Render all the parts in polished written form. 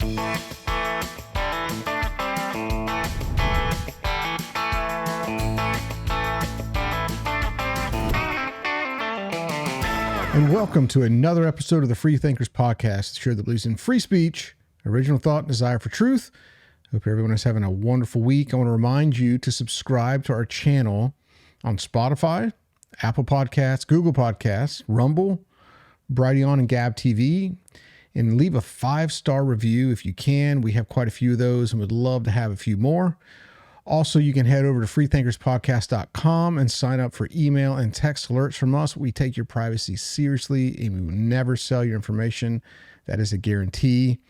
And welcome to another episode of the Free Thinkers Podcast, the show that believes in free speech, original thought, and desire for truth. Hope everyone is having a wonderful week. I want to remind you to subscribe to our channel on Spotify, Apple Podcasts, Google Podcasts, Rumble, Brighteon, and Gab TV, and leave a 5-star review if you can. We have quite a few of those and would love to have a few more. Also, you can head over to freethinkerspodcast.com and sign up for email and text alerts from us. We take your privacy seriously and we will never sell your information. That is a guarantee.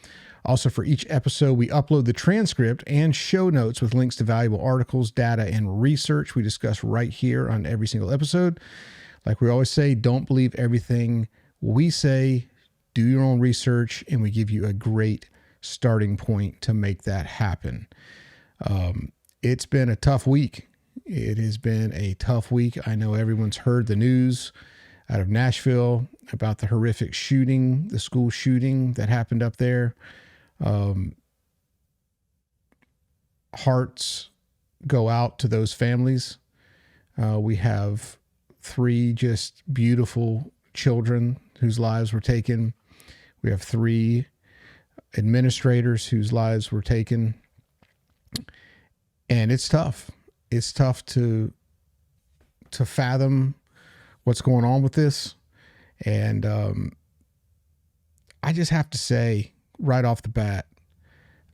Also, for each episode, we upload the transcript and show notes with links to valuable articles, data, and research we discuss right here on every single episode. Like we always say, don't believe everything we say. Do your own research, and we give you a great starting point to make that happen. It's been a tough week. It has been a tough week. I know everyone's heard the news out of Nashville about the horrific shooting, the school shooting that happened up there. Hearts go out to those families. We have 3 just beautiful children whose lives were taken. We have 3 administrators whose lives were taken. And it's tough. It's tough to fathom what's going on with this. And I just have to say right off the bat,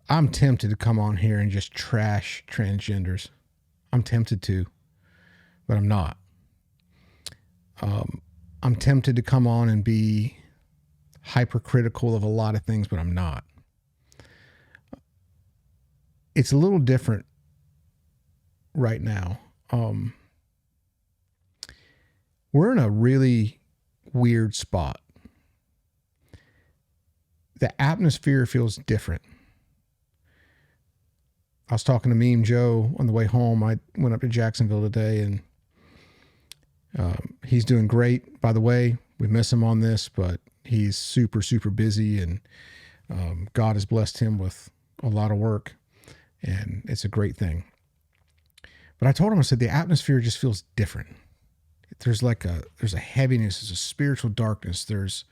I'm tempted to come on here and just trash transgenders. I'm tempted to, but I'm not. I'm tempted to come on and be hypercritical of a lot of things, but I'm not. It's a little different right now. We're in a really weird spot. The atmosphere feels different. I was talking to Meme Joe on the way home. I went up to Jacksonville today, and he's doing great. By the way, we miss him on this, but he's super, super busy, and God has blessed him with a lot of work, and it's a great thing. But I told him, I said, the atmosphere just feels different. There's a heaviness, there's a spiritual darkness, there's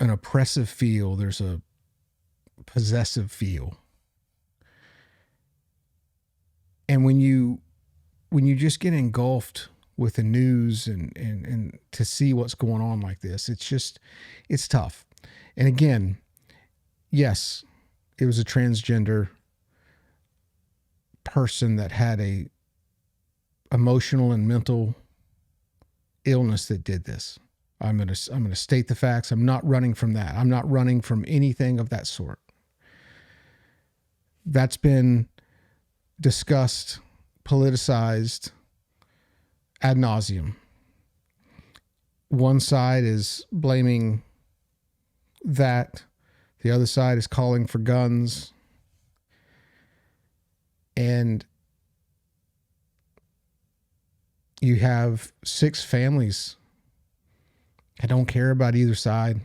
an oppressive feel, there's a possessive feel. And when you just get engulfed with the news and to see what's going on like this, it's tough. And again, yes, it was a transgender person that had a emotional and mental illness that did this. I'm going to state the facts. I'm not running from that. I'm not running from anything of that sort. That's been discussed, politicized ad nauseum. One side is blaming that. The other side is calling for guns. And you have 6 families. I don't care about either side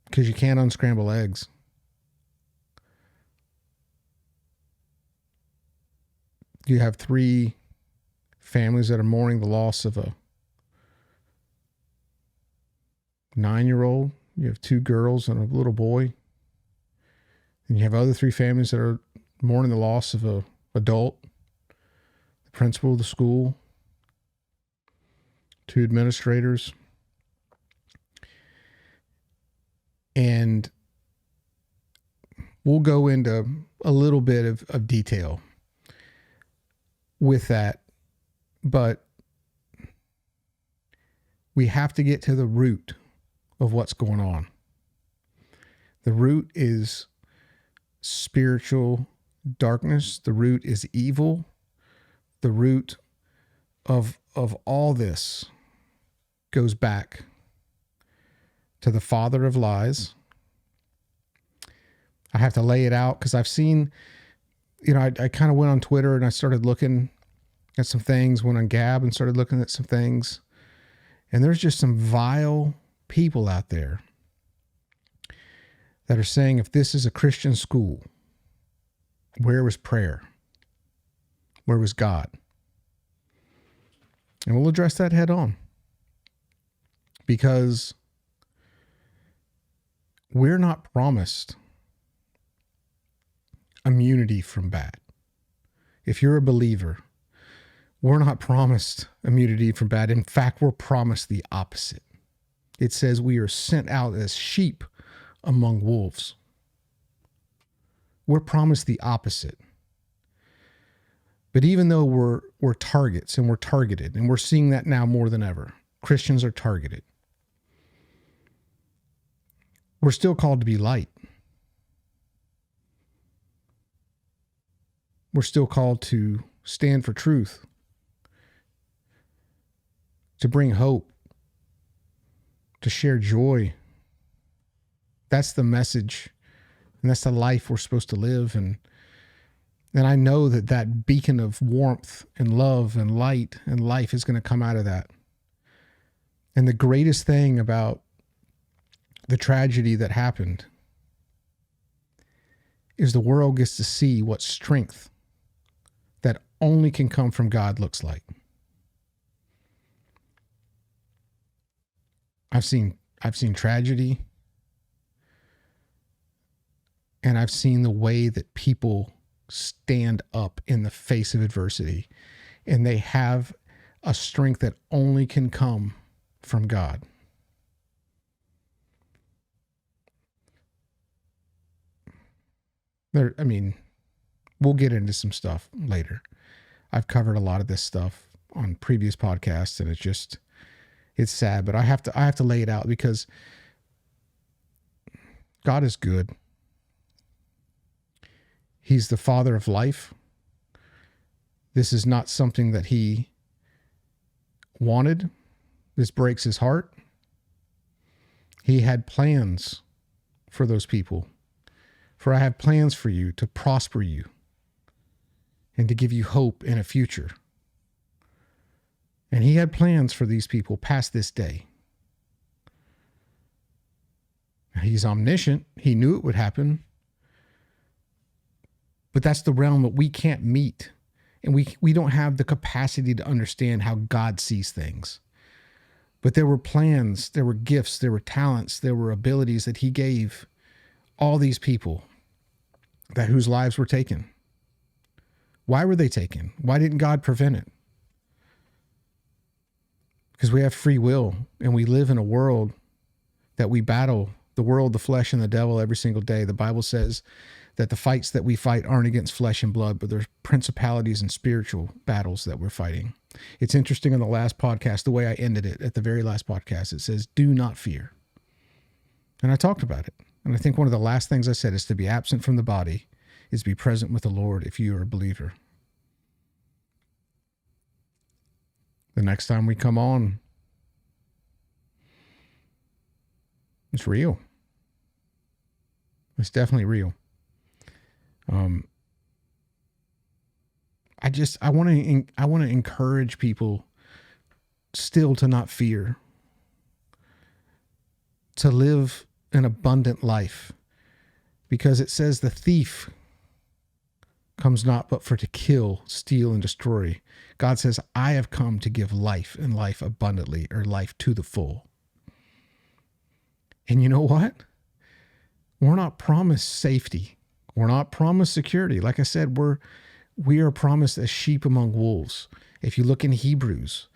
because you can't unscramble eggs. You have 3 families that are mourning the loss of a 9-year-old. You have 2 girls and a little boy. And you have other 3 families that are mourning the loss of a adult, the principal of the school, 2 administrators. And we'll go into a little bit of detail with that, but we have to get to the root of what's going on. The root is spiritual darkness. The root is evil. The root of all this goes back to the father of lies. I have to lay it out because I've seen, I kind of went on Twitter and I started looking at some things, went on Gab and started looking at some things. And there's just some vile people out there that are saying, if this is a Christian school, where was prayer? Where was God? And we'll address that head on, because we're not promised immunity from bad. If you're a believer, we're not promised immunity from bad. In fact, we're promised the opposite. It says we are sent out as sheep among wolves. We're promised the opposite. But even though we're targets and we're targeted, and we're seeing that now more than ever, Christians are targeted, we're still called to be light. We're still called to stand for truth, to bring hope, to share joy. That's the message, and that's the life we're supposed to live. And I know that beacon of warmth and love and light and life is going to come out of that. And the greatest thing about the tragedy that happened is the world gets to see what strength that only can come from God looks like. I've seen tragedy, and I've seen the way that people stand up in the face of adversity, and they have a strength that only can come from God. We'll get into some stuff later. I've covered a lot of this stuff on previous podcasts, and it's sad, but I have to lay it out, because God is good. He's the Father of life. This is not something that he wanted. This breaks his heart. He had plans for those people. For I have plans for you to prosper you and to give you hope in a future. And he had plans for these people past this day. He's omniscient. He knew it would happen. But that's the realm that we can't meet. And we don't have the capacity to understand how God sees things. But there were plans, there were gifts, there were talents, there were abilities that he gave all these people whose lives were taken. Why were they taken? Why didn't God prevent it? Because we have free will, and we live in a world that we battle, the world, the flesh, and the devil every single day. The Bible says that the fights that we fight aren't against flesh and blood, but there's principalities and spiritual battles that we're fighting. It's interesting on the last podcast, the way I ended it at the very last podcast, it says, do not fear. And I talked about it. And I think one of the last things I said is to be absent from the body is to be present with the Lord if you are a believer. The next time we come on, it's real. It's definitely real. I want to encourage people still to not fear, to live an abundant life, because it says the thief comes not but for to kill, steal, and destroy. God says, I have come to give life, and life abundantly, or life to the full. And you know what? We're not promised safety. We're not promised security. Like I said, we are promised as sheep among wolves. If you look in Hebrews,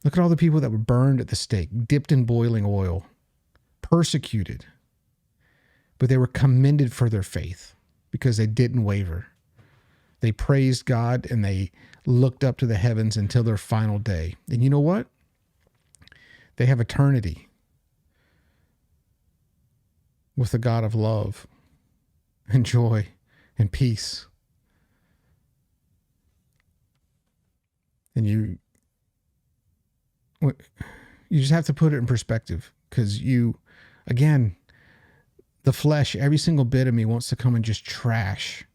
look at all the people that were burned at the stake, dipped in boiling oil, persecuted, but they were commended for their faith because they didn't waver. They praised God and they looked up to the heavens until their final day. And you know what? They have eternity with the God of love and joy and peace. And you just have to put it in perspective, because again, the flesh, every single bit of me wants to come and just trash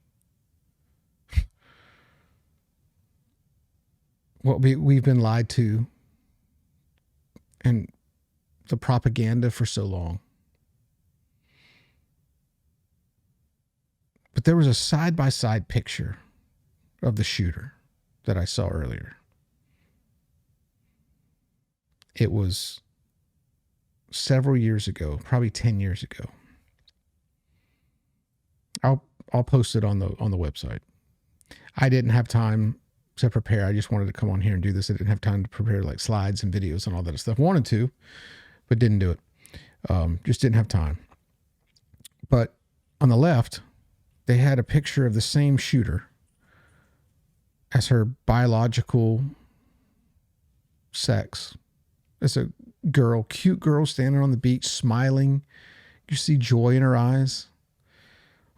what we've been lied to and the propaganda for so long. But there was a side-by-side picture of the shooter that I saw earlier. It was several years ago, probably 10 years ago. I'll post it on the website. I didn't have time to prepare. I just wanted to come on here and do this. I didn't have time to prepare like slides and videos and all that stuff. Wanted to, but didn't do it. Just didn't have time. But on the left, they had a picture of the same shooter as her biological sex. It's a girl, cute girl standing on the beach, smiling. You see joy in her eyes.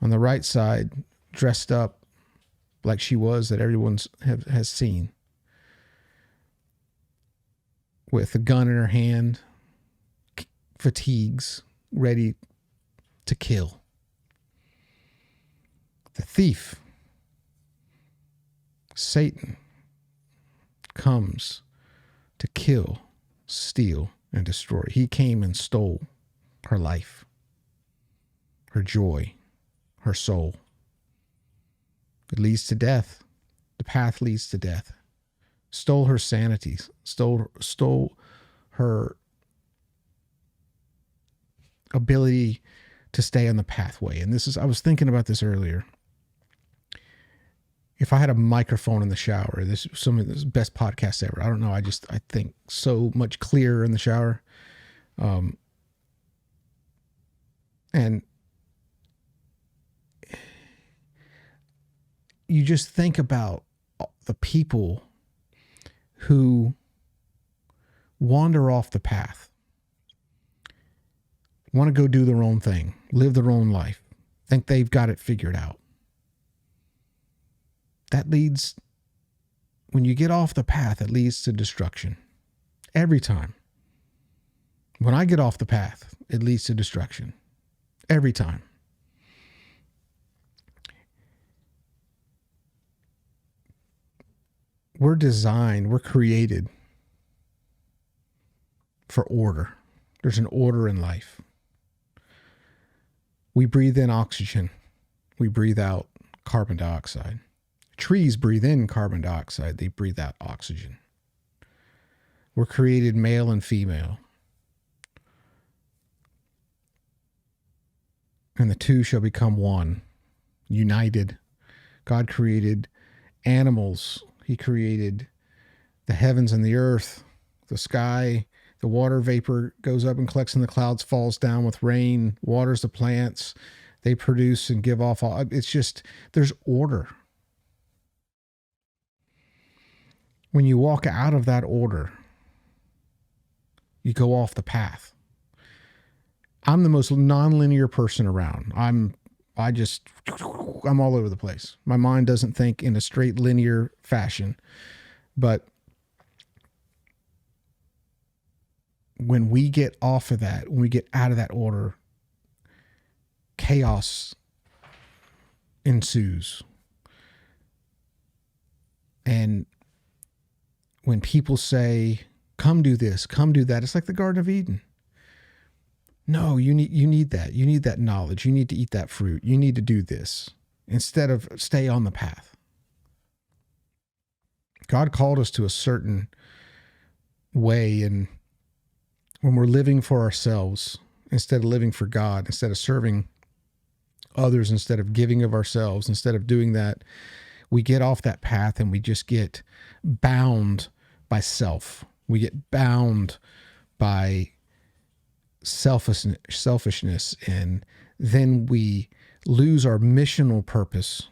On the right side, dressed up like she was that everyone has seen, with a gun in her hand, fatigues, ready to kill. The thief, Satan, comes to kill, steal, and destroy. He came and stole her life, her joy, her soul. It leads to death. The path leads to death. Stole her sanity, stole her ability to stay on the pathway. And I was thinking about this earlier. If I had a microphone in the shower, this is some of the best podcasts ever. I don't know. I think so much clearer in the shower. And you just think about the people who wander off the path, want to go do their own thing, live their own life, think they've got it figured out. That leads, when you get off the path, it leads to destruction. Every time. When I get off the path, it leads to destruction. Every time. We're created for order. There's an order in life. We breathe in oxygen. We breathe out carbon dioxide. Trees breathe in carbon dioxide. They breathe out oxygen. We're created male and female. And the two shall become one, united. God created animals. He created the heavens and the earth, the sky. The water vapor goes up and collects in the clouds, falls down with rain, waters the plants. They produce and give off all. It's just, there's order. When you walk out of that order, you go off the path. I'm the most nonlinear person around. I'm all over the place. My mind doesn't think in a straight linear fashion. But when we get off of that, when we get out of that order, chaos ensues. And when people say, come do this, come do that, it's like the Garden of Eden. No, you need that. You need that knowledge. You need to eat that fruit. You need to do this instead of stay on the path. God called us to a certain way, and when we're living for ourselves instead of living for God, instead of serving others, instead of giving of ourselves, instead of doing that, we get off that path and we just get bound by self. We get bound by selfishness, and then we lose our missional purpose.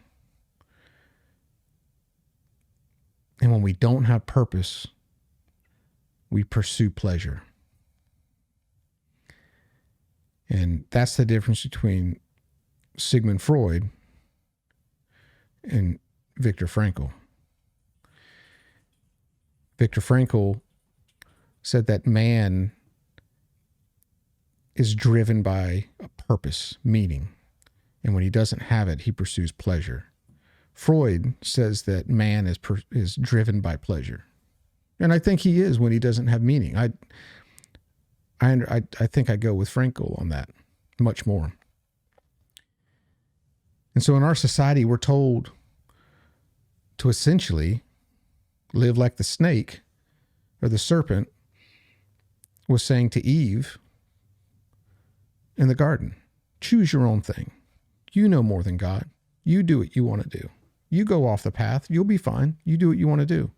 And when we don't have purpose, we pursue pleasure. And that's the difference between Sigmund Freud and Viktor Frankl. Viktor Frankl said that man is driven by a purpose, meaning. And when he doesn't have it, he pursues pleasure. Freud says that man is driven by pleasure. And I think he is when he doesn't have meaning. I think I go with Frankl on that much more. And so in our society, we're told to essentially live like the snake or the serpent was saying to Eve in the garden. Choose your own thing. You know more than God. You do what you want to do. You go off the path. You'll be fine. You do what you want to do.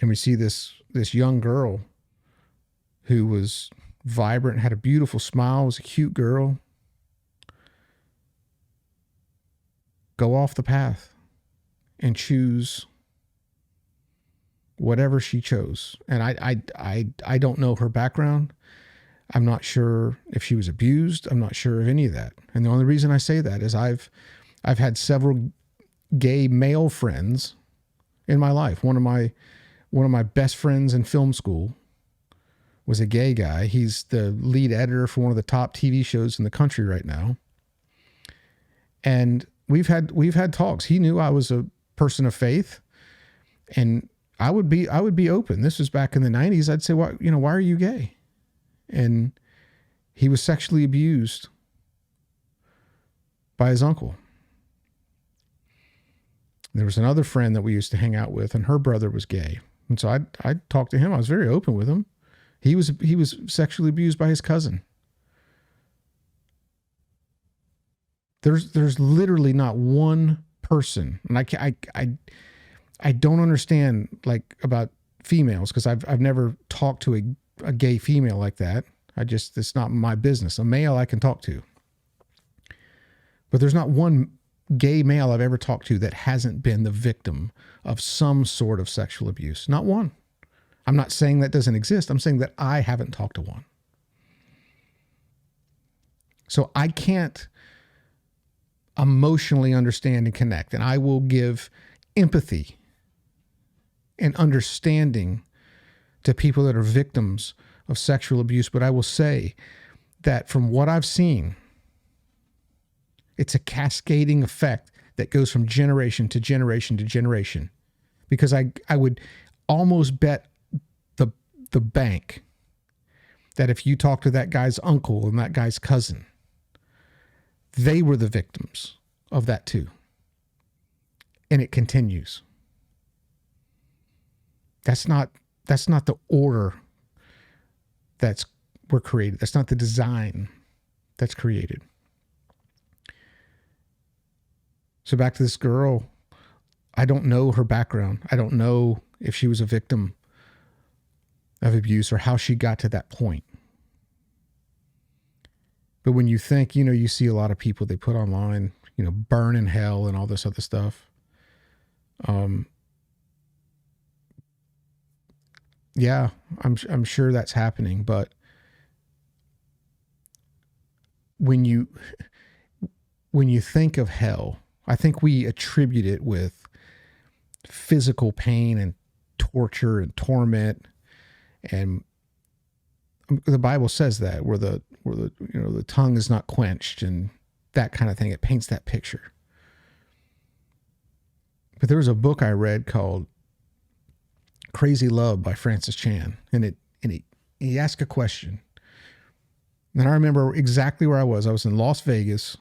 And we see this young girl who was vibrant, had a beautiful smile, was a cute girl, go off the path and choose whatever she chose. And I don't know her background. I'm not sure if she was abused. I'm not sure of any of that. And the only reason I say that is I've had several gay male friends in my life. One of my best friends in film school was a gay guy. He's the lead editor for one of the top TV shows in the country right now. And we've had talks. He knew I was a person of faith, and I would be open. This was back in the 90s. I'd say, why are you gay? And he was sexually abused by his uncle. There was another friend that we used to hang out with, and her brother was gay. And so I talked to him. I was very open with him. He was sexually abused by his cousin. There's literally not one person, and I don't understand like about females, because I've never talked to a gay female like that. It's not my business. A male I can talk to, but there's not one gay male I've ever talked to that hasn't been the victim of some sort of sexual abuse. Not one. I'm not saying that doesn't exist. I'm saying that I haven't talked to one. So I can't emotionally understand and connect, and I will give empathy and understanding to people that are victims of sexual abuse. But I will say that from what I've seen, it's a cascading effect that goes from generation to generation to generation. Because I would almost bet the bank that if you talk to that guy's uncle and that guy's cousin, they were the victims of that too. And it continues. That's not the order we're created. That's not the design that's created. So back to this girl, I don't know her background. I don't know if she was a victim of abuse or how she got to that point. But when you think, you see a lot of people they put online, burn in hell and all this other stuff. Yeah, I'm sure that's happening. But when you think of hell, I think we attribute it with physical pain and torture and torment, and the Bible says that where the tongue is not quenched and that kind of thing. It paints that picture. But there was a book I read called Crazy Love by Francis Chan, and he asked a question. And I remember exactly where I was. I was in Las Vegas.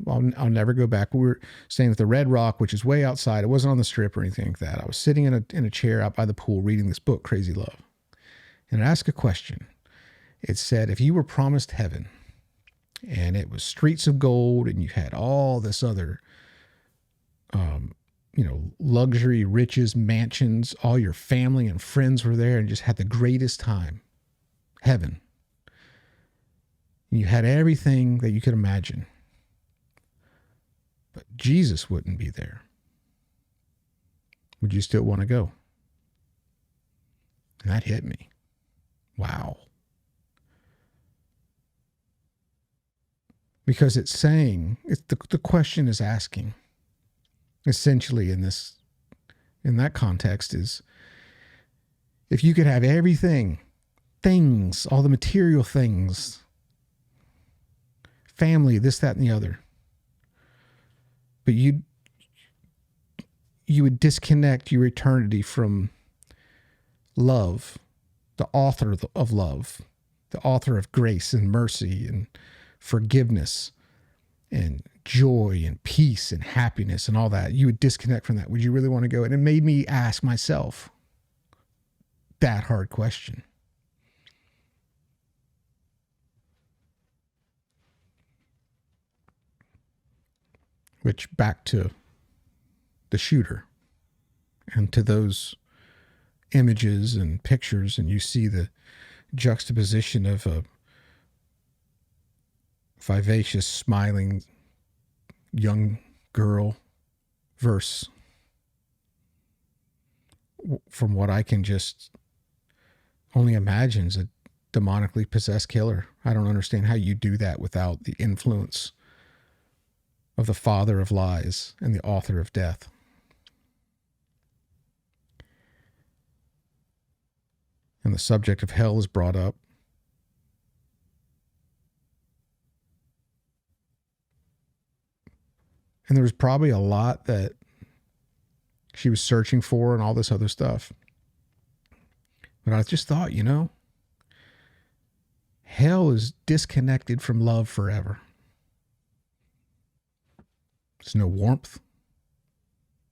I'll never go back. We were staying at the Red Rock, which is way outside. It wasn't on the Strip or anything like that. I was sitting in a chair out by the pool reading this book, Crazy Love. And it asked a question. It said, if you were promised heaven and it was streets of gold and you had all this other, luxury, riches, mansions, all your family and friends were there and just had the greatest time, heaven. You had everything that you could imagine. But Jesus wouldn't be there. Would you still want to go? And that hit me. Wow. Because it's saying, the question is asking, essentially in that context is, if you could have everything, things, all the material things, family, this, that, and the other, but you would disconnect your eternity from love, the author of love, the author of grace and mercy and forgiveness and joy and peace and happiness and all that, you would disconnect from that. Would you really want to go? And it made me ask myself that hard question. Which, back to the shooter and to those images and pictures, and you see the juxtaposition of a vivacious, smiling young girl versus, from what I can just only imagine, is a demonically possessed killer. I don't understand how you do that without the influence of the father of lies and the author of death. And the subject of hell is brought up. And there was probably a lot that she was searching for and all this other stuff. But I just thought, hell is disconnected from love forever. There's no warmth,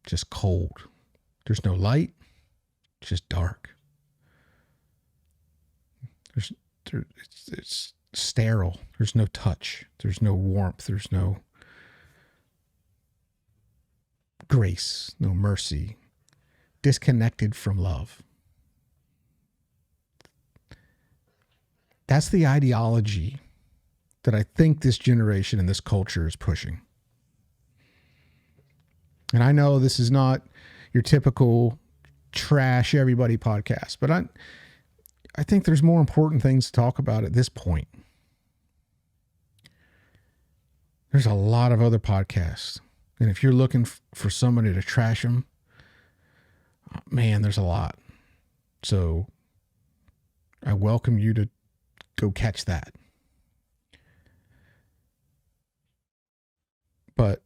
just cold. There's no light, just dark. It's sterile. There's no touch. There's no warmth. There's no grace, no mercy. Disconnected from love. That's the ideology that I think this generation and this culture is pushing. And I know this is not your typical trash everybody podcast, but I think there's more important things to talk about at this point. There's a lot of other podcasts. And if you're looking for somebody to trash them, man, there's a lot. So I welcome you to go catch that. But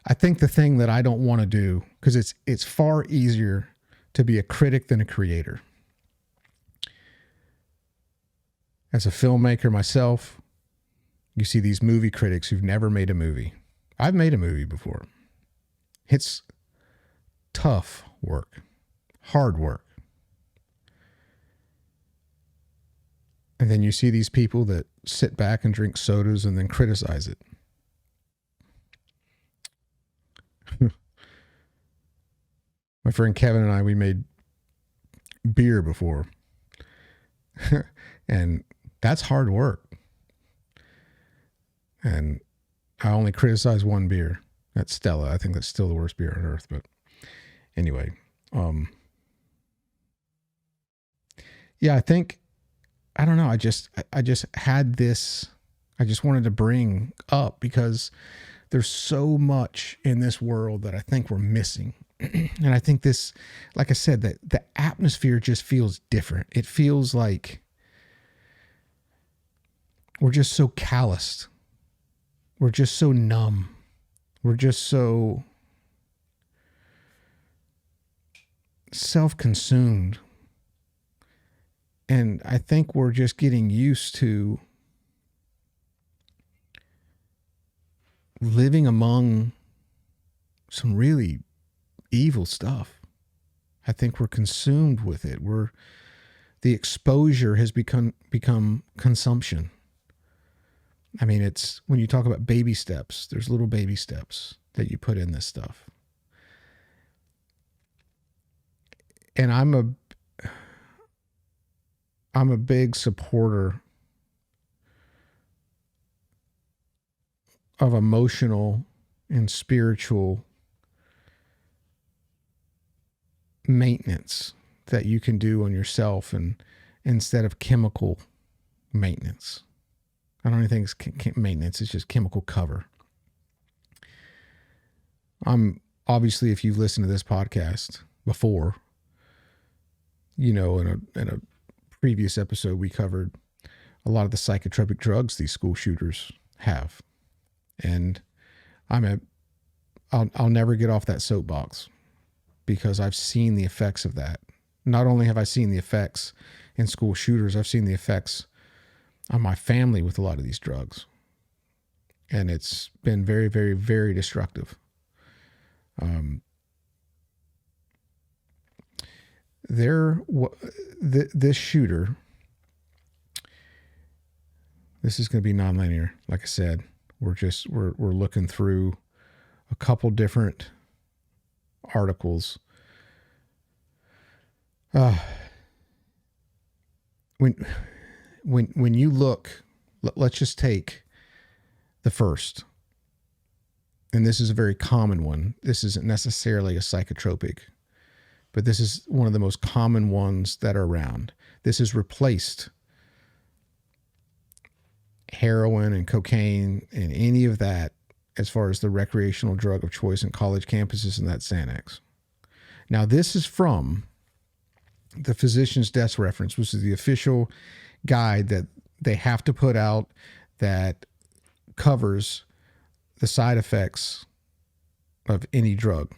I think the thing that I don't want to do, because it's far easier to be a critic than a creator. As a filmmaker myself, you see these movie critics who've never made a movie. I've made a movie before. It's tough work, hard work. And then you see these people that sit back and drink sodas and then criticize it. My friend Kevin and I, we made beer before. And that's hard work. And I only criticize one beer. That's Stella. I think that's still the worst beer on earth. But anyway, yeah, I don't know. I just had this, I just wanted to bring up because there's so much in this world that I think we're missing. And I think this, like I said, that the atmosphere just feels different. It feels like we're just so calloused. We're just so numb. We're just so self-consumed. And I think we're just getting used to living among some really evil stuff. I think we're consumed with it. The exposure has become consumption. I mean, it's when you talk about baby steps, there's little baby steps that you put in this stuff. And I'm a big supporter of emotional and spiritual maintenance that you can do on yourself, and instead of chemical maintenance. I don't even think it's maintenance, it's just chemical cover. Obviously, if you've listened to this podcast before, in a previous episode, we covered a lot of the psychotropic drugs these school shooters have. And I'll never get off that soapbox. because I've seen the effects of that. Not only have I seen the effects in school shooters, I've seen the effects on my family with a lot of these drugs. And it's been very, very, very destructive. This shooter, this is going to be nonlinear. Like I said, we're looking through a couple different articles. When you look, let's just take the first, and this is a very common one. This isn't necessarily a psychotropic, but this is one of the most common ones that are around. This has replaced heroin and cocaine and any of that as far as the recreational drug of choice in college campuses, and that's Xanax. Now, this is from the Physician's Desk Reference, which is the official guide that they have to put out that covers the side effects of any drug.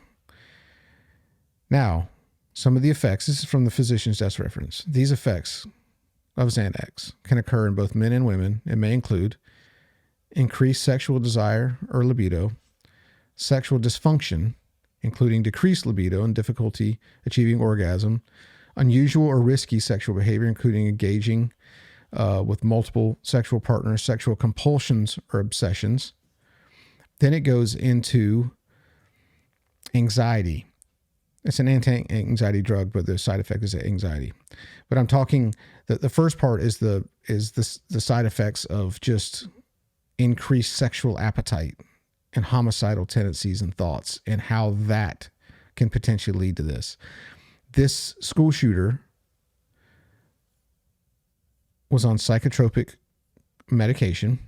Now, some of the effects, this is from the Physician's Desk Reference. These effects of Xanax can occur in both men and women and may include increased sexual desire or libido, sexual dysfunction, including decreased libido and difficulty achieving orgasm, unusual or risky sexual behavior, including engaging with multiple sexual partners, sexual compulsions or obsessions. Then it goes into anxiety. It's an anti-anxiety drug, but the side effect is anxiety. But I'm talking that the first part is the side effects of just increased sexual appetite and homicidal tendencies and thoughts, and how that can potentially lead to this. This school shooter was on psychotropic medication.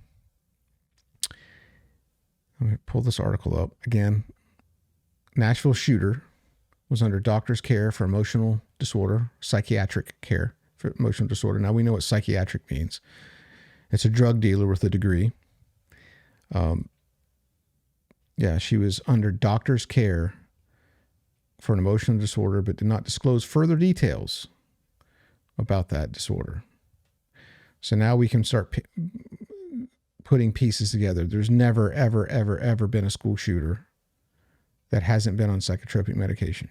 Let me pull this article up again. Nashville shooter was under doctor's care for emotional disorder, psychiatric care for emotional disorder. Now we know what psychiatric means. It's a drug dealer with a degree. She was under doctor's care for an emotional disorder, but did not disclose further details about that disorder. So now we can start putting pieces together. There's never, ever, ever, ever been a school shooter that hasn't been on psychotropic medication.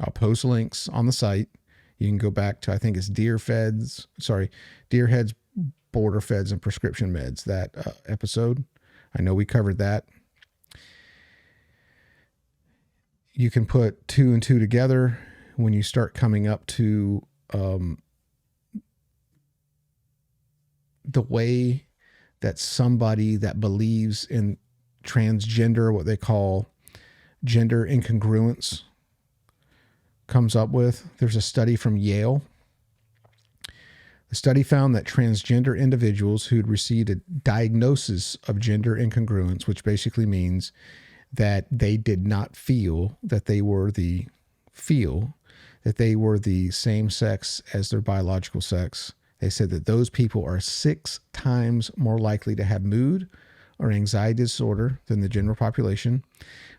I'll post links on the site. You can go back to, I think it's Deerheads, Border Feds, and Prescription Meds, that episode. I know we covered that. You can put two and two together when you start coming up to the way that somebody that believes in transgender, what they call gender incongruence, comes up with. There's a study from Yale. The study found that transgender individuals who'd received a diagnosis of gender incongruence, which basically means that they did not feel that they were the same sex as their biological sex. They said that those people are 6 times more likely to have mood or anxiety disorder than the general population.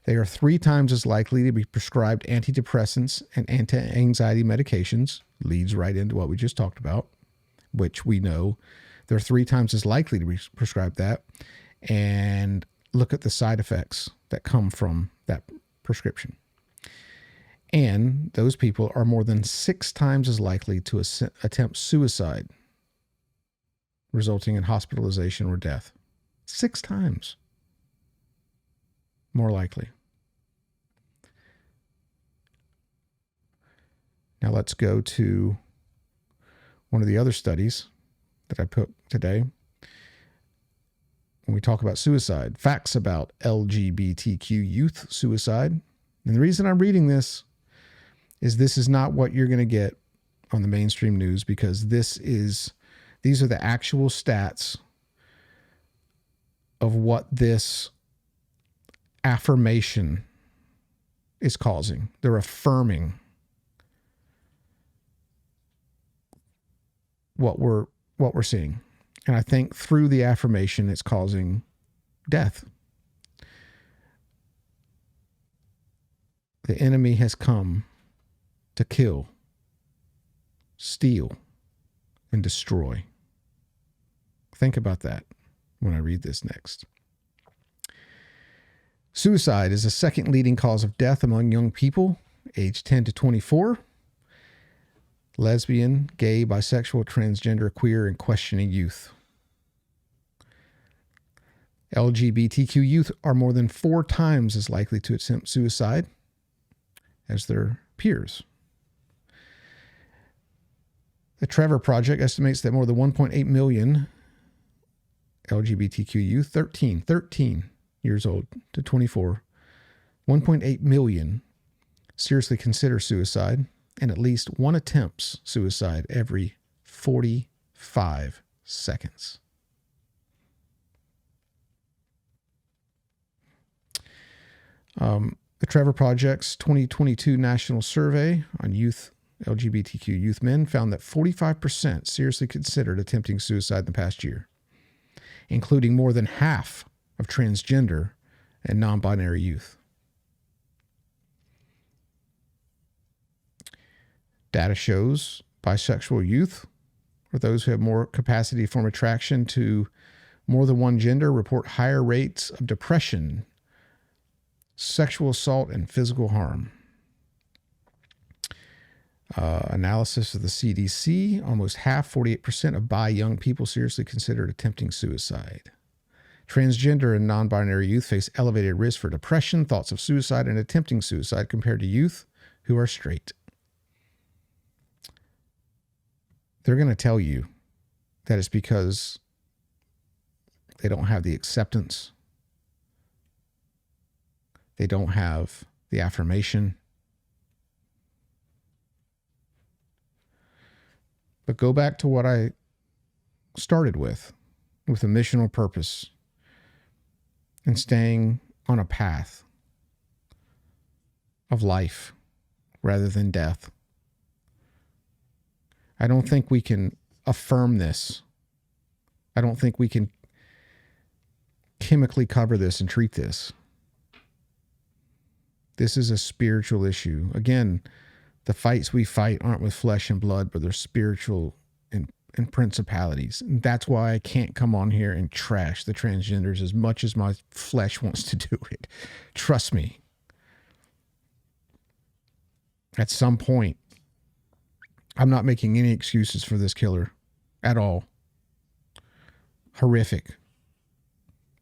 They are 3 times as likely to be prescribed antidepressants and anti-anxiety medications. Leads right into what we just talked about, which we know they're 3 times as likely to be prescribed that. And look at the side effects that come from that prescription. And those people are more than 6 times as likely to attempt suicide, resulting in hospitalization or death. 6 times more likely. Now let's go to one of the other studies that I put today. When we talk about suicide, facts about LGBTQ youth suicide. And the reason I'm reading this is not what you're going to get on the mainstream news, because these are the actual stats of what this affirmation is causing. They're affirming what we're seeing. And I think through the affirmation, it's causing death. The enemy has come to kill, steal, and destroy. Think about that when I read this next. Suicide is the second leading cause of death among young people aged 10 to 24. Lesbian, gay, bisexual, transgender, queer, and questioning youth. LGBTQ youth are more than 4 times as likely to attempt suicide as their peers. The Trevor Project estimates that more than 1.8 million LGBTQ youth, 13 years old to 24, 1.8 million seriously consider suicide, and at least one attempts suicide every 45 seconds. The Trevor Project's 2022 National Survey on LGBTQ youth men found that 45% seriously considered attempting suicide in the past year, including more than half of transgender and non-binary youth. Data shows bisexual youth, or those who have more capacity to form attraction to more than one gender, report higher rates of depression, sexual assault, and physical harm. Analysis of the CDC, almost half, 48% of bi young people seriously considered attempting suicide. Transgender and non-binary youth face elevated risk for depression, thoughts of suicide, and attempting suicide compared to youth who are straight. They're going to tell you that it's because they don't have the acceptance. They don't have the affirmation. But go back to what I started with a missional purpose and staying on a path of life rather than death. I don't think we can affirm this. I don't think we can chemically cover this and treat this. This is a spiritual issue. Again, the fights we fight aren't with flesh and blood, but they're spiritual and principalities. And that's why I can't come on here and trash the transgenders as much as my flesh wants to do it. Trust me. At some point, I'm not making any excuses for this killer at all. Horrific.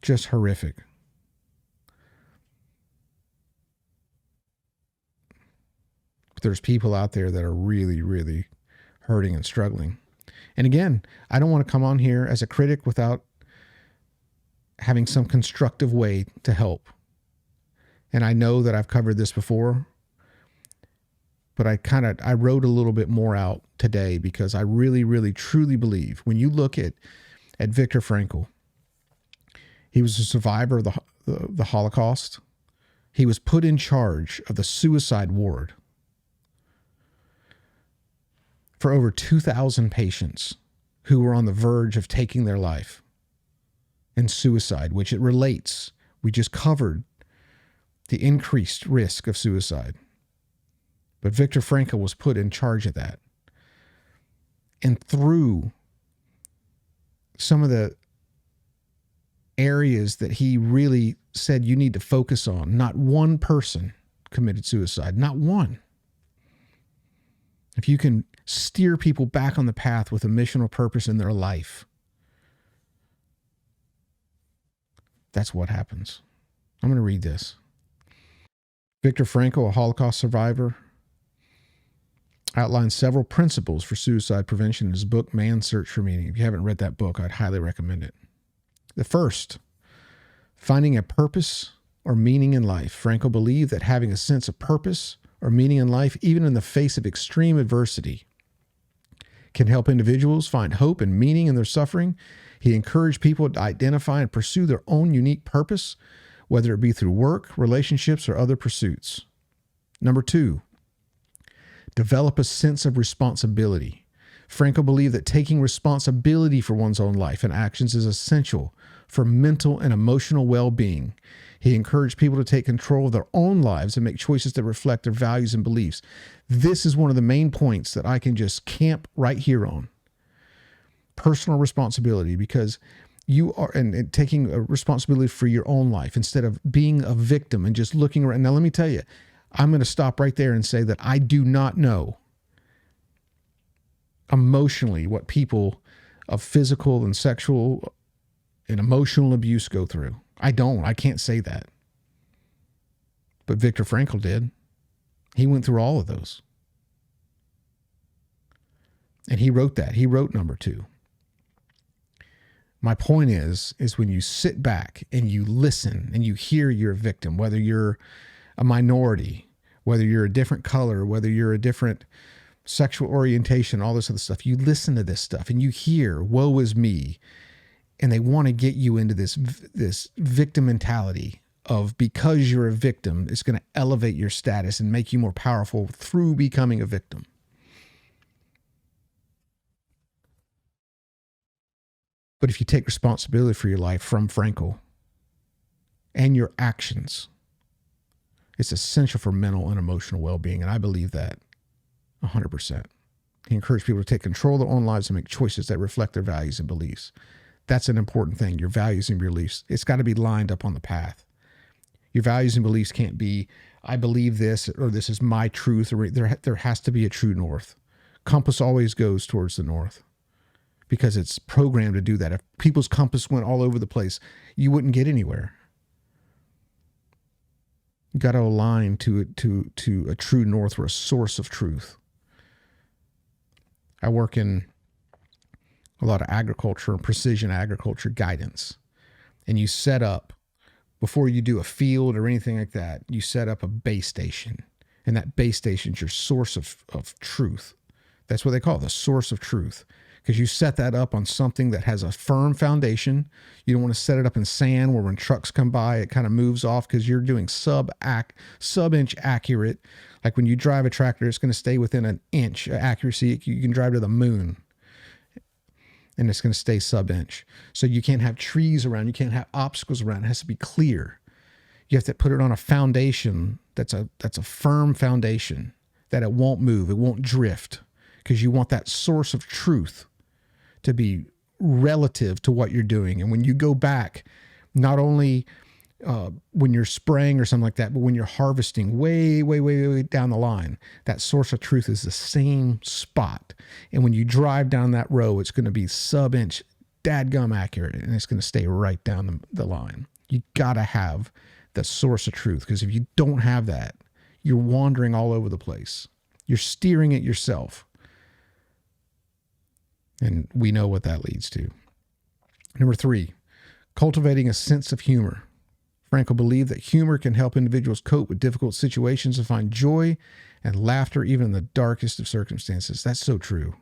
Just horrific. But there's people out there that are really, really hurting and struggling. And again, I don't want to come on here as a critic without having some constructive way to help. And I know that I've covered this before, but I wrote a little bit more out today because I really, really, truly believe when you look at Viktor Frankl, he was a survivor of the Holocaust. He was put in charge of the suicide ward for over 2,000 patients who were on the verge of taking their life and suicide, which it relates. We just covered the increased risk of suicide. But Viktor Frankl was put in charge of that. And through some of the areas that he really said you need to focus on, not one person committed suicide, not one. If you can steer people back on the path with a missional purpose in their life, that's what happens. I'm going to read this. Viktor Frankl, a Holocaust survivor, outlines several principles for suicide prevention in his book, Man's Search for Meaning. If you haven't read that book, I'd highly recommend it. The first, finding a purpose or meaning in life. Frankl believed that having a sense of purpose or meaning in life, even in the face of extreme adversity, can help individuals find hope and meaning in their suffering. He encouraged people to identify and pursue their own unique purpose, whether it be through work, relationships, or other pursuits. Number 2, develop a sense of responsibility. Frankl believed that taking responsibility for one's own life and actions is essential for mental and emotional well-being. He encouraged people to take control of their own lives and make choices that reflect their values and beliefs. This is one of the main points that I can just camp right here on. Personal responsibility, because you are and taking a responsibility for your own life instead of being a victim and just looking around. Now, let me tell you, I'm going to stop right there and say that I do not know emotionally what people of physical and sexual and emotional abuse go through. I can't say that. But Viktor Frankl did. He went through all of those. And he wrote that. He wrote number 2. My point is when you sit back and you listen and you hear you're a victim, whether you're a minority, whether you're a different color, whether you're a different sexual orientation, all this other stuff, you listen to this stuff and you hear, woe is me. And they want to get you into this victim mentality of, because you're a victim, it's going to elevate your status and make you more powerful through becoming a victim. But if you take responsibility for your life from Frankl and your actions, it's essential for mental and emotional well-being. And I believe that 100%. He encouraged people to take control of their own lives and make choices that reflect their values and beliefs. That's an important thing, your values and beliefs. It's got to be lined up on the path. Your values and beliefs can't be, I believe this, or this is my truth, or there has to be a true north. Compass always goes towards the north because it's programmed to do that. If people's compass went all over the place, you wouldn't get anywhere. You got to align to a true north or a source of truth. I work in a lot of agriculture and precision agriculture guidance. And you set up, before you do a field or anything like that, you set up a base station. And that base station is your source of truth. That's what they call it, the source of truth. Because you set that up on something that has a firm foundation. You don't want to set it up in sand where when trucks come by, it kind of moves off, because you're doing sub-inch accurate. Like when you drive a tractor, it's going to stay within an inch accuracy. You can drive to the moon and it's going to stay sub-inch. So you can't have trees around. You can't have obstacles around. It has to be clear. You have to put it on a foundation that's a firm foundation, that it won't move, it won't drift, because you want that source of truth to be relative to what you're doing. And when you go back, not only when you're spraying or something like that, but when you're harvesting way, way, way, way down the line, that source of truth is the same spot. And when you drive down that row, it's going to be sub-inch, dadgum accurate, and it's going to stay right down the line. You got to have the source of truth, because if you don't have that, you're wandering all over the place. You're steering it yourself. And we know what that leads to. Number 3, cultivating a sense of humor. Frankl believed that humor can help individuals cope with difficult situations and find joy and laughter even in the darkest of circumstances. That's so true.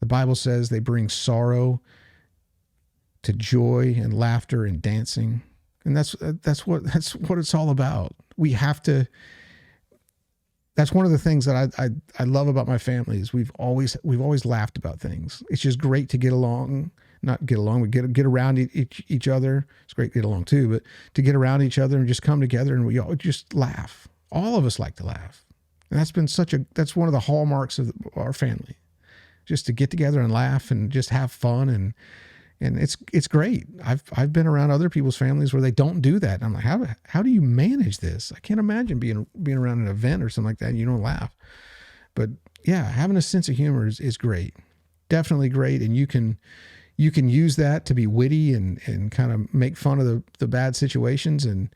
The Bible says they bring sorrow to joy and laughter and dancing. And that's what it's all about. We have to. That's one of the things that I love about my family is we've always laughed about things. It's just great to get along, not get along, but get around each other. It's great to get along too, but to get around each other and just come together and we all just laugh. All of us like to laugh. And that's one of the hallmarks of our family, just to get together and laugh and just have fun. And it's great. I've been around other people's families where they don't do that. And I'm like, how do you manage this? I can't imagine being around an event or something like that and you don't laugh. But yeah, having a sense of humor is great. Definitely great. And you can use that to be witty and kind of make fun of the bad situations and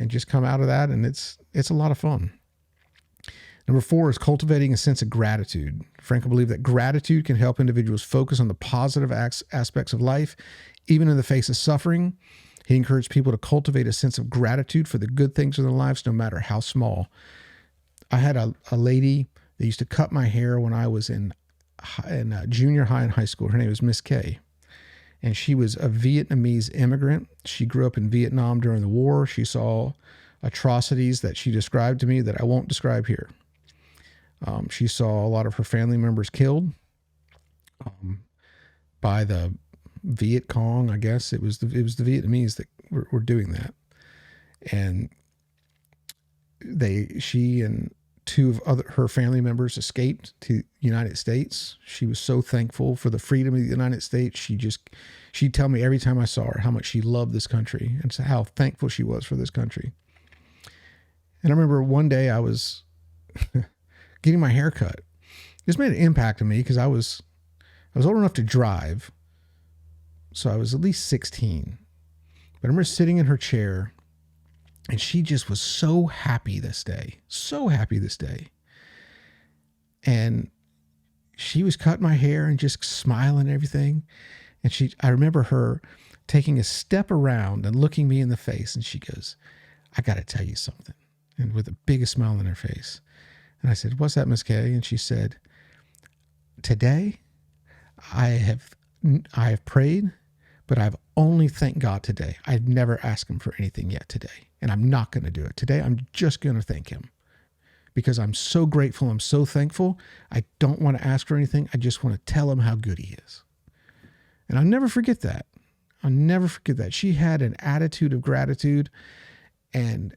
just come out of that. And it's a lot of fun. Number 4 is cultivating a sense of gratitude. Frankl believed that gratitude can help individuals focus on the positive aspects of life, even in the face of suffering. He encouraged people to cultivate a sense of gratitude for the good things in their lives, no matter how small. I had a lady that used to cut my hair when I was in junior high and high school. Her name was Miss K. And she was a Vietnamese immigrant. She grew up in Vietnam during the war. She saw atrocities that she described to me that I won't describe here. She saw a lot of her family members killed by the Viet Cong. I guess it was the Vietnamese that were doing that, and she and two of her family members escaped to the United States. She was so thankful for the freedom of the United States. She'd tell me every time I saw her how much she loved this country and how thankful she was for this country. And I remember one day I was getting my hair cut. This made an impact on me because I was old enough to drive. So I was at least 16. But I remember sitting in her chair, and she just was so happy this day. So happy this day. And she was cutting my hair and just smiling and everything. And I remember her taking a step around and looking me in the face. And she goes, "I got to tell you something." And with the biggest smile on her face. And I said, "What's that, Miss Kay?" And she said, "Today, I have prayed, but I've only thanked God today. I've never asked him for anything yet today. And I'm not going to do it. Today, I'm just going to thank him because I'm so grateful. I'm so thankful. I don't want to ask for anything. I just want to tell him how good he is." And I'll never forget that. I'll never forget that. She had an attitude of gratitude, and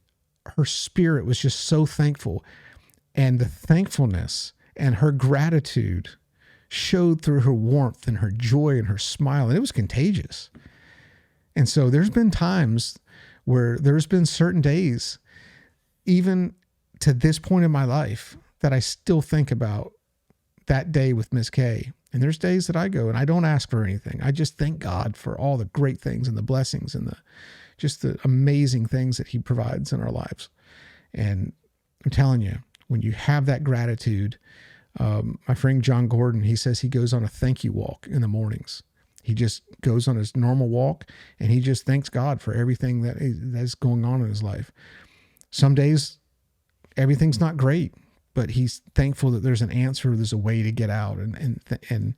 her spirit was just so thankful. And the thankfulness and her gratitude showed through her warmth and her joy and her smile. And it was contagious. And so there's been times where there's been certain days, even to this point in my life, that I still think about that day with Miss Kay. And there's days that I go and I don't ask for anything. I just thank God for all the great things and the blessings and just the amazing things that he provides in our lives. And I'm telling you, when you have that gratitude, my friend John Gordon, he says he goes on a thank you walk in the mornings. He just goes on his normal walk and he just thanks God for everything that's going on in his life. Some days everything's not great, but he's thankful that there's an answer, there's a way to get out, and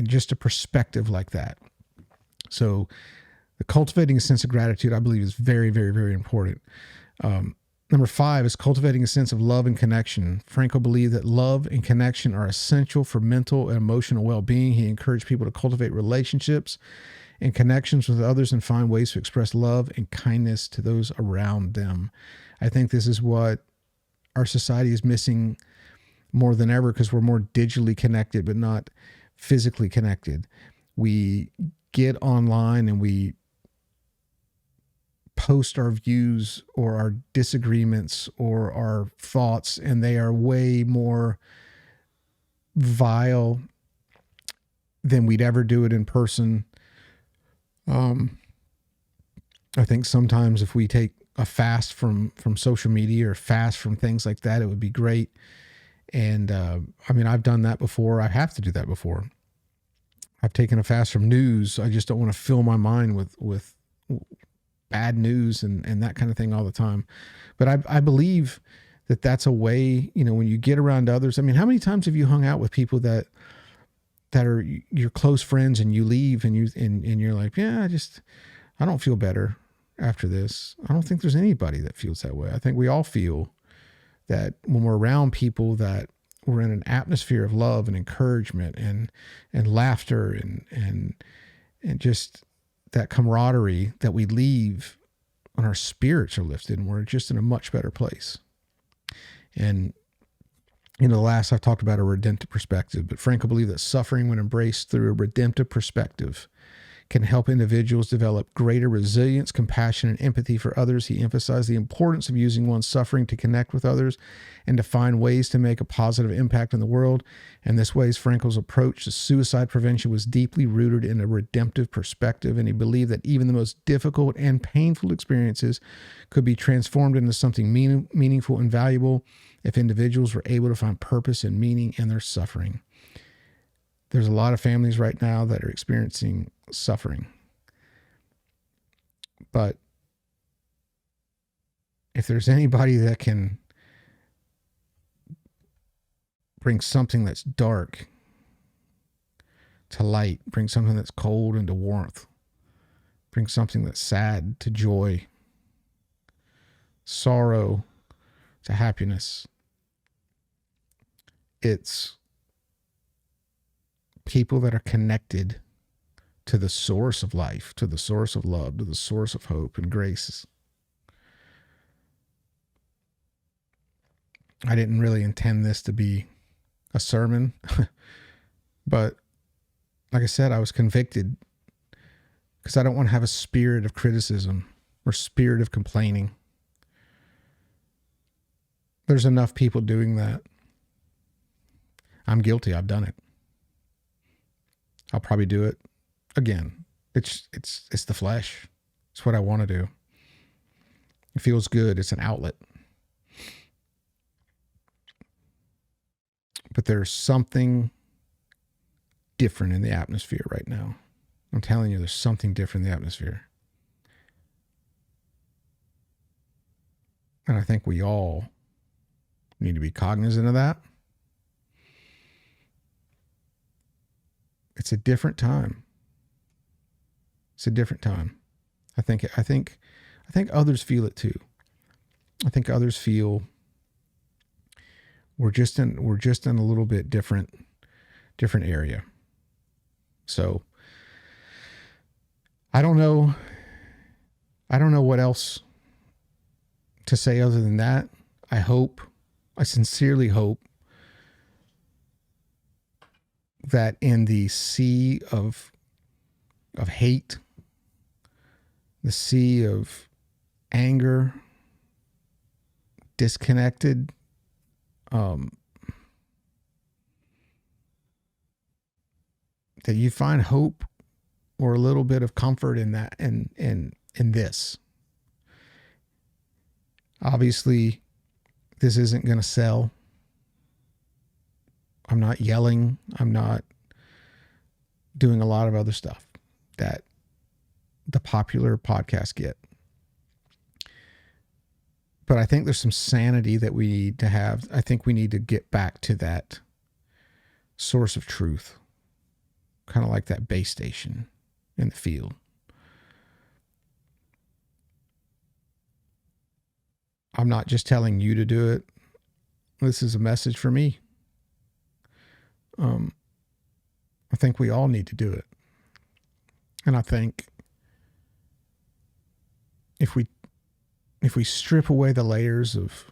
just a perspective like that. So the cultivating a sense of gratitude, I believe, is very, very, very important. Number 5 is cultivating a sense of love and connection. Frankl believed that love and connection are essential for mental and emotional well-being. He encouraged people to cultivate relationships and connections with others and find ways to express love and kindness to those around them. I think this is what our society is missing more than ever because we're more digitally connected, but not physically connected. We get online and we post our views or our disagreements or our thoughts, and they are way more vile than we'd ever do it in person. I think sometimes if we take a fast from social media or fast from things like that, it would be great. And I've done that before. I have to do that before. I've taken a fast from news. I just don't want to fill my mind with bad news and that kind of thing all the time. But I believe that that's a way, when you get around others. I mean, how many times have you hung out with people that are your close friends and you leave and you're like, yeah, I don't feel better after this. I don't think there's anybody that feels that way. I think we all feel that when we're around people that we're in an atmosphere of love and encouragement and laughter and just that camaraderie, that we leave when our spirits are lifted and we're just in a much better place. And the last I've talked about a redemptive perspective, but Frankl believed that suffering, when embraced through a redemptive perspective, can help individuals develop greater resilience, compassion, and empathy for others. He emphasized the importance of using one's suffering to connect with others and to find ways to make a positive impact in the world. And this way, Frankl's approach to suicide prevention was deeply rooted in a redemptive perspective, and he believed that even the most difficult and painful experiences could be transformed into something meaningful and valuable if individuals were able to find purpose and meaning in their suffering. There's a lot of families right now that are experiencing suffering. But if there's anybody that can bring something that's dark to light, bring something that's cold into warmth, bring something that's sad to joy, sorrow to happiness, It's people that are connected to the source of life, to the source of love, to the source of hope and grace. I didn't really intend this to be a sermon, but like I said, I was convicted because I don't want to have a spirit of criticism or spirit of complaining. There's enough people doing that. I'm guilty. I've done it. I'll probably do it again. It's the flesh. It's what I want to do. It feels good. It's an outlet. But there's something different in the atmosphere right now. I'm telling you, there's something different in the atmosphere. And I think we all need to be cognizant of that. It's a different time. It's a different time. I think others feel it too. I think others feel we're just in a little bit different area. So I don't know what else to say other than that. I sincerely hope that in the sea of hate, the sea of anger, disconnected, that you find hope or a little bit of comfort in that, in this. Obviously, this isn't going to sell. I'm not yelling. I'm not doing a lot of other stuff that the popular podcasts get. But I think there's some sanity that we need to have. I think we need to get back to that source of truth, kind of like that base station in the field. I'm not just telling you to do it. This is a message for me. I think we all need to do it. And I think if we strip away the layers of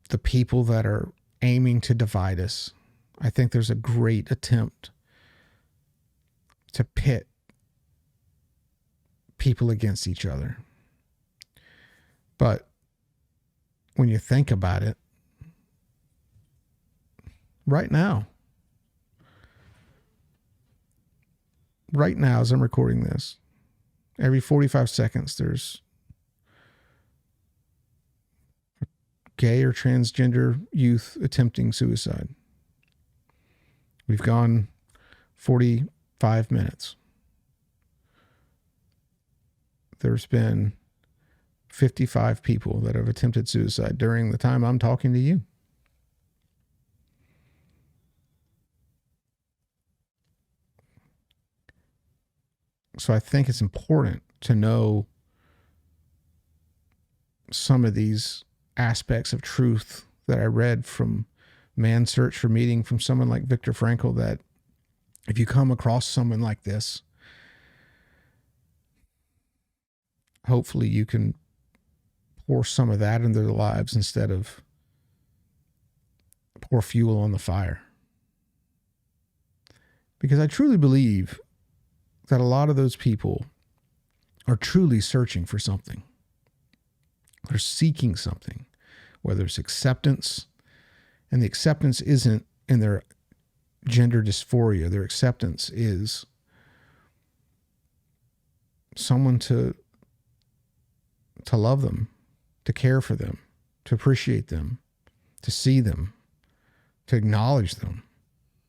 the people that are aiming to divide us, I think there's a great attempt to pit people against each other. But when you think about it, right now, as I'm recording this, every 45 seconds, there's a gay or transgender youth attempting suicide. We've gone 45 minutes. There's been 55 people that have attempted suicide during the time I'm talking to you. So I think it's important to know some of these aspects of truth that I read from Man's Search for Meaning from someone like Viktor Frankl, that if you come across someone like this, hopefully you can pour some of that into their lives instead of pour fuel on the fire. Because I truly believe that a lot of those people are truly searching for something. They're seeking something, whether it's acceptance, and the acceptance isn't in their gender dysphoria. Their acceptance is someone to love them, to care for them, to appreciate them, to see them, to acknowledge them.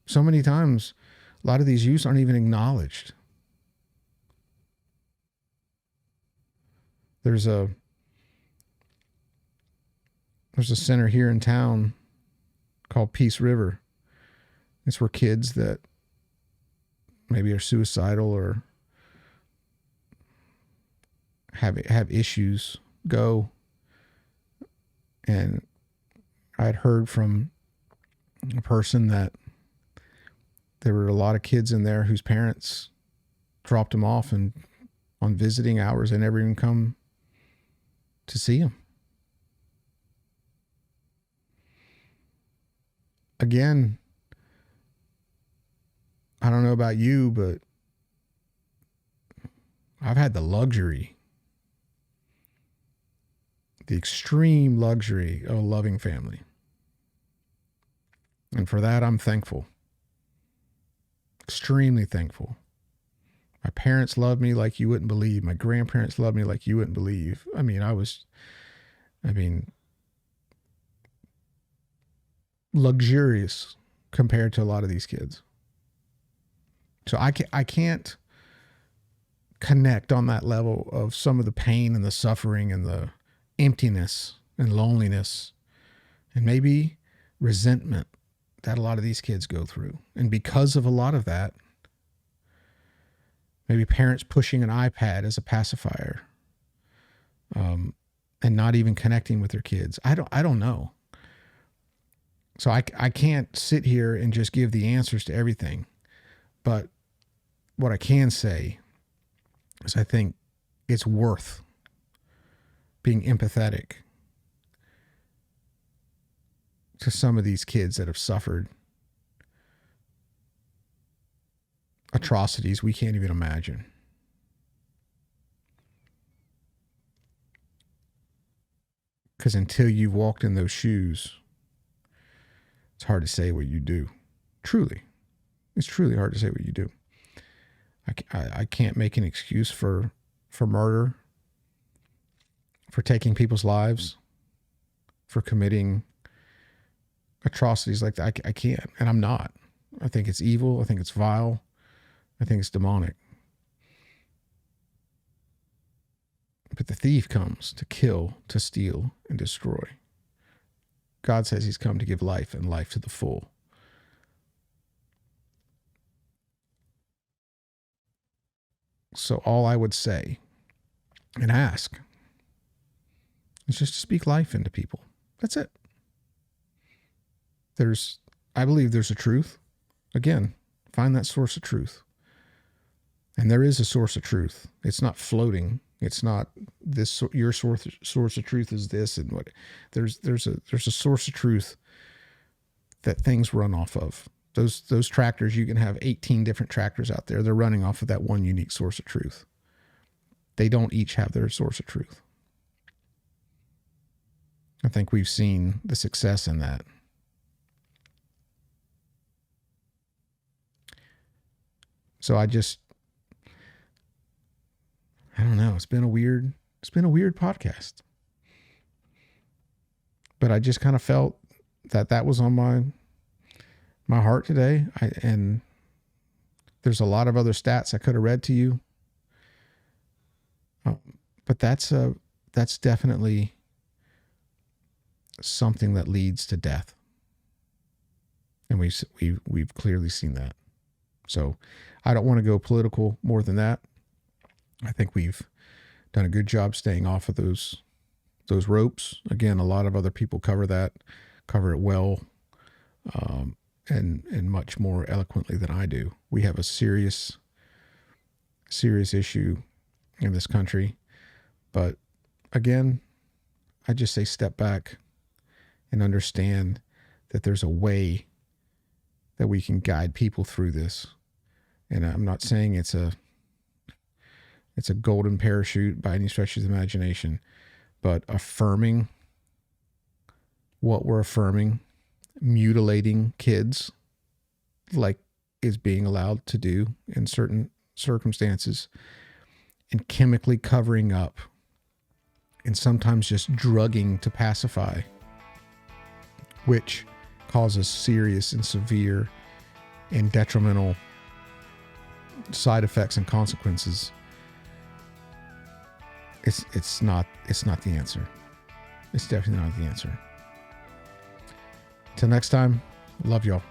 So many times, a lot of these youths aren't even acknowledged. There's a center here in town called Peace River. It's where kids that maybe are suicidal or have issues go. And I had heard from a person that there were a lot of kids in there whose parents dropped them off and on visiting hours and never even come to see them. Again, I don't know about you, but I've had the luxury, the extreme luxury of a loving family. And for that, I'm thankful. Extremely thankful. My parents loved me like you wouldn't believe. My grandparents loved me like you wouldn't believe. Luxurious compared to a lot of these kids. So I can't connect on that level of some of the pain and the suffering and the emptiness and loneliness and maybe resentment that a lot of these kids go through. And because of a lot of that, maybe parents pushing an iPad as a pacifier, and not even connecting with their kids. I don't know. So I can't sit here and just give the answers to everything. But what I can say is I think it's worth being empathetic to some of these kids that have suffered atrocities we can't even imagine. Because until you've walked in those shoes, it's hard to say what you do. Truly. It's truly hard to say what you do. I can't make an excuse for murder, for taking people's lives, for committing atrocities like that. I can't, and I'm not. I think it's evil. I think it's vile. I think it's demonic. But the thief comes to kill, to steal, and destroy. God says he's come to give life and life to the full. So all I would say and ask is just to speak life into people. That's it. I believe there's a truth. Again, find that source of truth. And there is a source of truth. It's not floating. It's not this. Your source of truth is this, and what. There's a source of truth that things run off of. Those tractors, you can have 18 different tractors out there. They're running off of that one unique source of truth. They don't each have their source of truth. I think we've seen the success in that. So I don't know. It's been a weird podcast. But I just kind of felt that was on my heart today. And there's a lot of other stats I could have read to you. But that's definitely something that leads to death. And we've clearly seen that. So I don't want to go political more than that. I think we've done a good job staying off of those ropes. Again, a lot of other people cover it well, and much more eloquently than I do. We have a serious issue in this country. But again, I just say step back and understand that there's a way that we can guide people through this. And I'm not saying it's a golden parachute by any stretch of the imagination, but affirming what we're affirming, mutilating kids like is being allowed to do in certain circumstances, and chemically covering up and sometimes just drugging to pacify, which causes serious and severe and detrimental side effects and consequences. It's not the answer. It's definitely not the answer. Till next time, love y'all.